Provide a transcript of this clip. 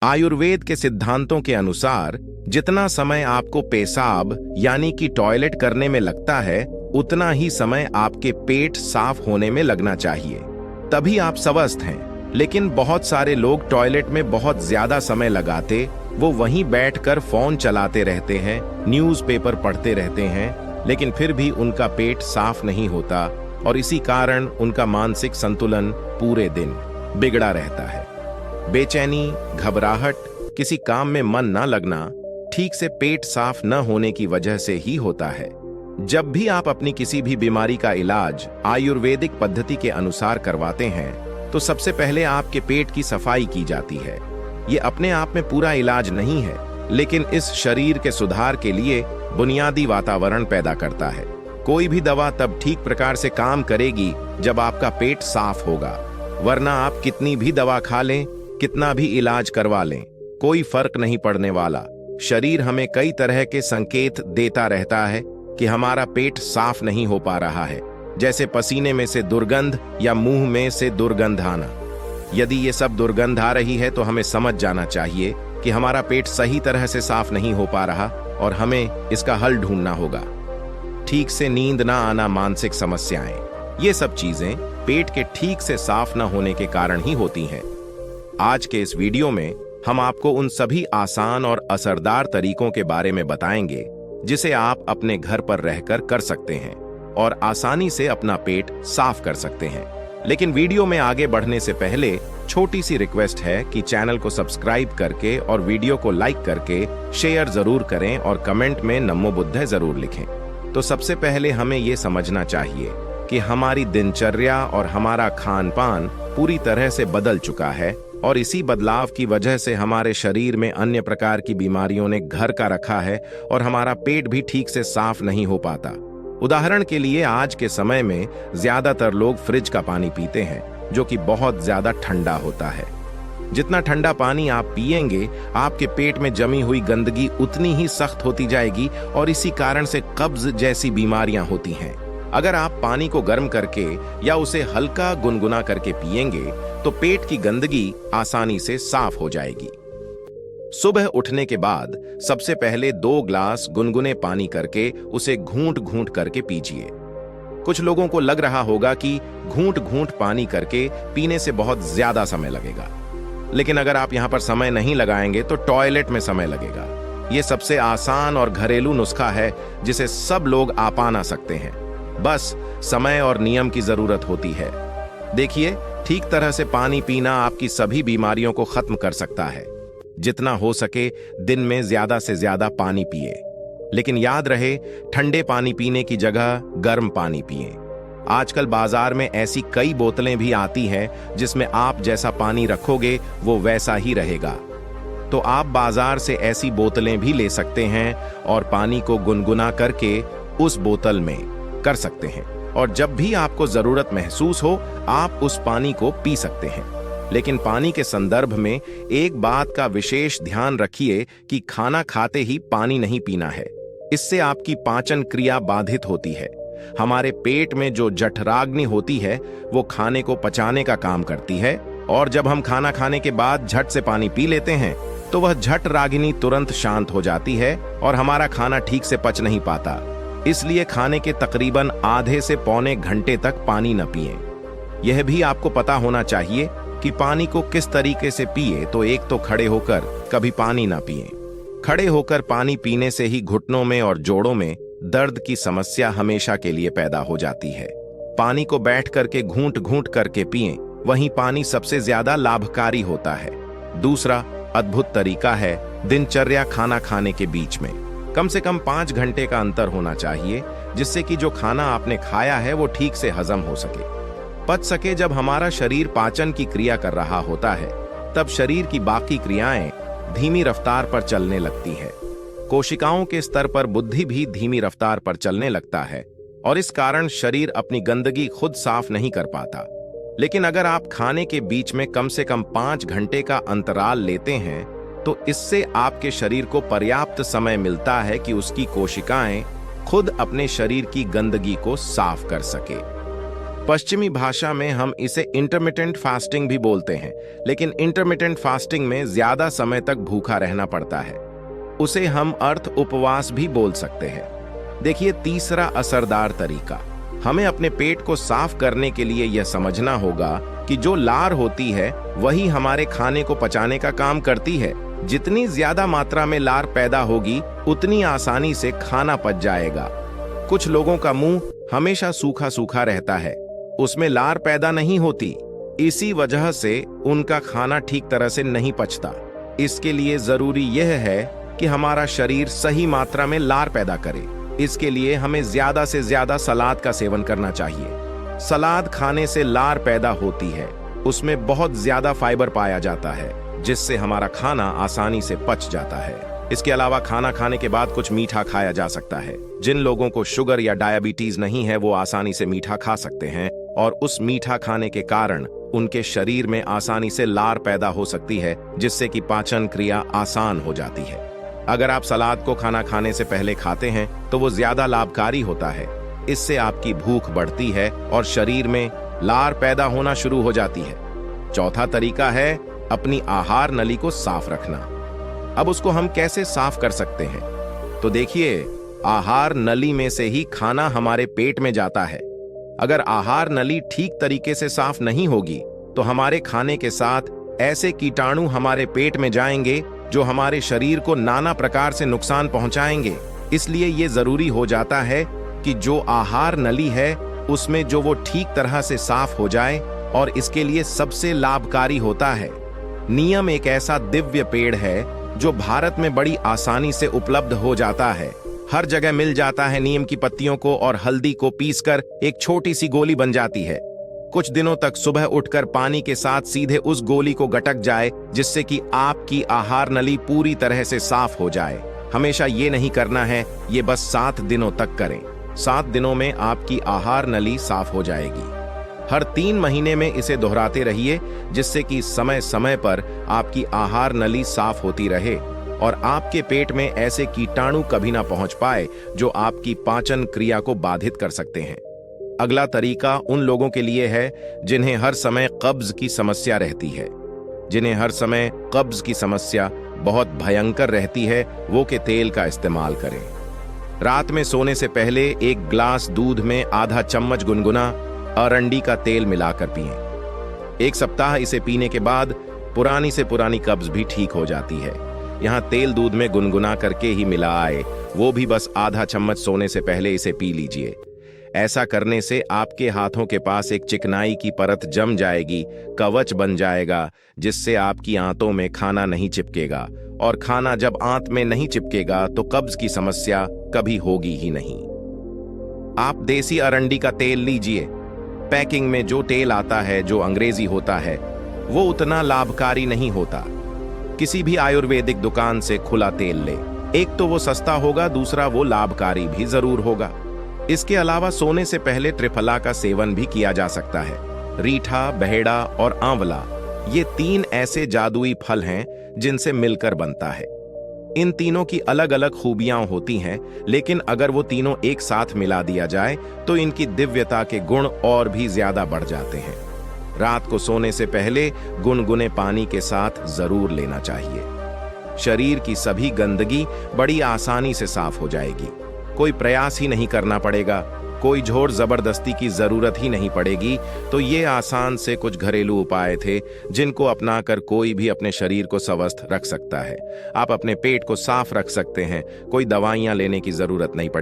आयुर्वेद के सिद्धांतों के अनुसार जितना समय आपको पेशाब यानी कि टॉयलेट करने में लगता है, उतना ही समय आपके पेट साफ होने में लगना चाहिए, तभी आप स्वस्थ हैं। लेकिन बहुत सारे लोग टॉयलेट में बहुत ज्यादा समय लगाते, वो वहीं बैठकर फोन चलाते रहते हैं, न्यूज़पेपर पढ़ते रहते हैं, लेकिन फिर भी उनका पेट साफ नहीं होता और इसी कारण उनका मानसिक संतुलन पूरे दिन बिगड़ा रहता है। बेचैनी, घबराहट, किसी काम में मन न लगना ठीक से पेट साफ न होने की वजह से ही होता है। जब भी आप अपनी किसी भी बीमारी का इलाज आयुर्वेदिक पद्धति के अनुसार करवाते हैं, तो सबसे पहले आपके पेट की सफाई की जाती है। ये अपने आप में पूरा इलाज नहीं है, लेकिन इस शरीर के सुधार के लिए बुनियादी वातावरण पैदा करता है। कोई भी दवा तब ठीक प्रकार से काम करेगी जब आपका पेट साफ होगा, वरना आप कितनी भी दवा खा लें, कितना भी इलाज करवा लें, कोई फर्क नहीं पड़ने वाला। शरीर हमें कई तरह के संकेत देता रहता है कि हमारा पेट साफ नहीं हो पा रहा है, जैसे पसीने में से दुर्गंध या मुंह में से दुर्गंध आना। यदि ये सब दुर्गंध आ रही है तो हमें समझ जाना चाहिए कि हमारा पेट सही तरह से साफ नहीं हो पा रहा और हमें इसका हल ढूंढना होगा। ठीक से नींद ना आना, मानसिक समस्याएं, ये सब चीजें पेट के ठीक से साफ ना होने के कारण ही होती हैं। आज के इस वीडियो में हम आपको उन सभी आसान और असरदार तरीकों के बारे में बताएंगे जिसे आप अपने घर पर रहकर कर सकते हैं और आसानी से अपना पेट साफ कर सकते हैं। लेकिन वीडियो में आगे बढ़ने से पहले छोटी सी रिक्वेस्ट है कि चैनल को सब्सक्राइब करके और वीडियो को लाइक करके शेयर जरूर करें और कमेंट में नमो बुद्धाय जरूर लिखें। तो सबसे पहले हमें ये समझना चाहिए कि हमारी दिनचर्या और हमारा खान पान पूरी तरह से बदल चुका है और इसी बदलाव की वजह से हमारे शरीर में अन्य प्रकार की बीमारियों ने घर का रखा है और हमारा पेट भी ठीक से साफ नहीं हो पाता। उदाहरण के लिए आज के समय में ज्यादातर लोग फ्रिज का पानी पीते हैं, जो कि बहुत ज्यादा ठंडा होता है। जितना ठंडा पानी आप पिएंगे, आपके पेट में जमी हुई गंदगी उतनी ही सख्त होती जाएगी और इसी कारण से कब्ज जैसी बीमारियां होती हैं। अगर आप पानी को गर्म करके या उसे हल्का गुनगुना करके पिएंगे तो पेट की गंदगी आसानी से साफ हो जाएगी। सुबह उठने के बाद सबसे पहले 2 ग्लास गुनगुने पानी करके उसे घूंट घूंट करके पीजिए। कुछ लोगों को लग रहा होगा कि घूंट घूंट पानी करके पीने से बहुत ज्यादा समय लगेगा, लेकिन अगर आप यहां पर समय नहीं लगाएंगे तो टॉयलेट में समय लगेगा। यह सबसे आसान और घरेलू नुस्खा है जिसे सब लोग अपना सकते हैं। बस समय और नियम की जरूरत होती है। देखिए, ठीक तरह से पानी पीना आपकी सभी बीमारियों को खत्म कर सकता है। जितना हो सके दिन में ज्यादा से ज्यादा पानी पिए, लेकिन याद रहे ठंडे पानी पीने की जगह गर्म पानी पिए। आजकल बाजार में ऐसी कई बोतलें भी आती हैं जिसमें आप जैसा पानी रखोगे वो वैसा ही रहेगा। तो आप बाजार से ऐसी बोतलें भी ले सकते हैं और पानी को गुनगुना करके उस बोतल में कर सकते हैं और जब भी आपको जरूरत महसूस हो आप उस पानी को पी सकते हैं। लेकिन पानी के संदर्भ में एक बात का विशेष ध्यान रखिए कि खाना खाते ही पानी नहीं पीना है। इससे आपकी पाचन क्रिया बाधित होती है। हमारे पेट में जो जठराग्नि होती है वो खाने को पचाने का काम करती है और जब हम खाना खाने के बाद झट से पानी पी लेते हैं तो वह जठराग्नि तुरंत शांत हो जाती है और हमारा खाना ठीक से पच नहीं पाता। इसलिए खाने के तकरीबन आधे से पौने घंटे तक पानी न पिएं। यह भी आपको पता होना चाहिए कि पानी को किस तरीके से पिए। तो एक तो खड़े होकर कभी पानी ना पिएं। खड़े होकर पानी पीने से ही घुटनों में और जोड़ों में दर्द की समस्या हमेशा के लिए पैदा हो जाती है। पानी को बैठ करके घूंट घूंट करके पिएं, वहीं पानी सबसे ज्यादा लाभकारी होता है। दूसरा अद्भुत तरीका है दिनचर्या खाना खाने के बीच में कम से कम 5 घंटे का अंतर होना चाहिए, जिससे कि जो खाना आपने खाया है वो ठीक से हजम हो सके, पच सके। जब हमारा शरीर पाचन की क्रिया कर रहा होता है तब शरीर की बाकी क्रियाएं धीमी रफ्तार पर चलने लगती है। कोशिकाओं के स्तर पर बुद्धि भी धीमी रफ्तार पर चलने लगता है और इस कारण शरीर अपनी गंदगी खुद साफ नहीं कर पाता। लेकिन अगर आप खाने के बीच में कम से कम 5 घंटे का अंतराल लेते हैं तो इससे आपके शरीर को पर्याप्त समय मिलता है कि उसकी कोशिकाएं खुद अपने शरीर की गंदगी को साफ कर सके। पश्चिमी भाषा में हम इसे इंटरमिटेंट फास्टिंग भी बोलते हैं, लेकिन इंटरमिटेंट फास्टिंग में ज्यादा समय तक भूखा रहना पड़ता है। उसे हम अर्थ उपवास भी बोल सकते हैं। देखिए, तीसरा असरदार तरीका, हमें अपने पेट को साफ करने के लिए यह समझना होगा कि जो लार होती है वही हमारे खाने को पचाने का काम करती है। जितनी ज्यादा मात्रा में लार पैदा होगी उतनी आसानी से खाना पच जाएगा। कुछ लोगों का मुंह हमेशा सूखा सूखा रहता है, उसमें लार पैदा नहीं होती, इसी वजह से उनका खाना ठीक तरह से नहीं पचता। इसके लिए जरूरी यह है कि हमारा शरीर सही मात्रा में लार पैदा करे। इसके लिए हमें ज्यादा से ज्यादा सलाद का सेवन करना चाहिए। सलाद खाने से लार पैदा होती है, उसमें बहुत ज्यादा फाइबर पाया जाता है, जिससे हमारा खाना आसानी से पच जाता है। इसके अलावा खाना खाने के बाद कुछ मीठा खाया जा सकता है। जिन लोगों को शुगर या डायबिटीज नहीं है वो आसानी से मीठा खा सकते हैं, और उस मीठा खाने के कारण उनके शरीर में आसानी से लार पैदा हो सकती है, जिससे कि पाचन क्रिया आसान हो जाती है। अगर आप सलाद को खाना खाने से पहले खाते हैं तो वो ज्यादा लाभकारी होता है। इससे आपकी भूख बढ़ती है और शरीर में लार पैदा होना शुरू हो जाती है। चौथा तरीका है अपनी आहार नली को साफ रखना। अब उसको हम कैसे साफ कर सकते हैं? तो देखिए, आहार नली में से ही खाना हमारे पेट में जाता है। अगर आहार नली ठीक तरीके से साफ नहीं होगी तो हमारे खाने के साथ ऐसे कीटाणु हमारे पेट में जाएंगे जो हमारे शरीर को नाना प्रकार से नुकसान पहुंचाएंगे। इसलिए ये जरूरी हो जाता है कि जो आहार नली है उसमें जो वो ठीक तरह से साफ हो जाए, और इसके लिए सबसे लाभकारी होता है नीम। एक ऐसा दिव्य पेड़ है जो भारत में बड़ी आसानी से उपलब्ध हो जाता है। हर जगह मिल जाता है। नीम की पत्तियों को और हल्दी को पीसकर एक छोटी सी गोली बन जाती है। कुछ दिनों तक सुबह उठकर पानी के साथ सीधे उस गोली को गटक जाए, जिससे कि आपकी आहार नली पूरी तरह से साफ हो जाए। हमेशा ये नहीं करना है, ये बस 7 दिनों तक करें। 7 दिनों में आपकी आहार नली साफ हो जाएगी। हर 3 महीने में इसे दोहराते रहिए, जिससे कि समय समय पर आपकी आहार नली साफ होती रहे और आपके पेट में ऐसे कीटाणु कभी ना पहुंच पाए जो आपकी पाचन क्रिया को बाधित कर सकते हैं। अगला तरीका उन लोगों के लिए है जिन्हें हर समय कब्ज की समस्या रहती है। जिन्हें हर समय कब्ज की समस्या बहुत भयंकर रहती है, वो के तेल का इस्तेमाल करें। रात में सोने से पहले 1 ग्लास दूध में आधा चम्मच गुनगुना अरंडी का तेल मिलाकर पिएं। 1 सप्ताह इसे पीने के बाद पुरानी से पुरानी कब्ज भी ठीक हो जाती है। यहाँ तेल दूध में गुनगुना करके ही मिला आए, वो भी बस आधा चम्मच सोने से पहले इसे पी लीजिए। ऐसा करने से आपके हाथों के पास एक चिकनाई की परत जम जाएगी, कवच बन जाएगा, जिससे आपकी आंतों में खाना नहीं चिपकेगा, और खाना जब आंत में नहीं चिपकेगा तो कब्ज की समस्या कभी होगी ही नहीं। आप देसी अरंडी का तेल लीजिए। पैकिंग में जो तेल आता है, जो अंग्रेजी होता है, वो उतना लाभकारी नहीं होता। किसी भी आयुर्वेदिक दुकान से खुला तेल ले। एक तो वो सस्ता होगा, दूसरा वो लाभकारी भी जरूर होगा। इसके अलावा सोने से पहले त्रिफला का सेवन भी किया जा सकता है। रीठा, बहेड़ा और आंवला, ये 3 ऐसे जादुई फल हैं जिनसे मिलकर बनता है। इन तीनों की अलग अलग खूबियां होती हैं, लेकिन अगर वो तीनों एक साथ मिला दिया जाए तो इनकी दिव्यता के गुण और भी ज्यादा बढ़ जाते हैं। रात को सोने से पहले गुनगुने पानी के साथ जरूर लेना चाहिए। शरीर की सभी गंदगी बड़ी आसानी से साफ हो जाएगी। कोई प्रयास ही नहीं करना पड़ेगा, कोई जोर जबरदस्ती की जरूरत ही नहीं पड़ेगी। तो ये आसान से कुछ घरेलू उपाय थे जिनको अपनाकर कोई भी अपने शरीर को स्वस्थ रख सकता है। आप अपने पेट को साफ रख सकते हैं, कोई दवाइयां लेने की जरूरत नहीं पड़ेगी।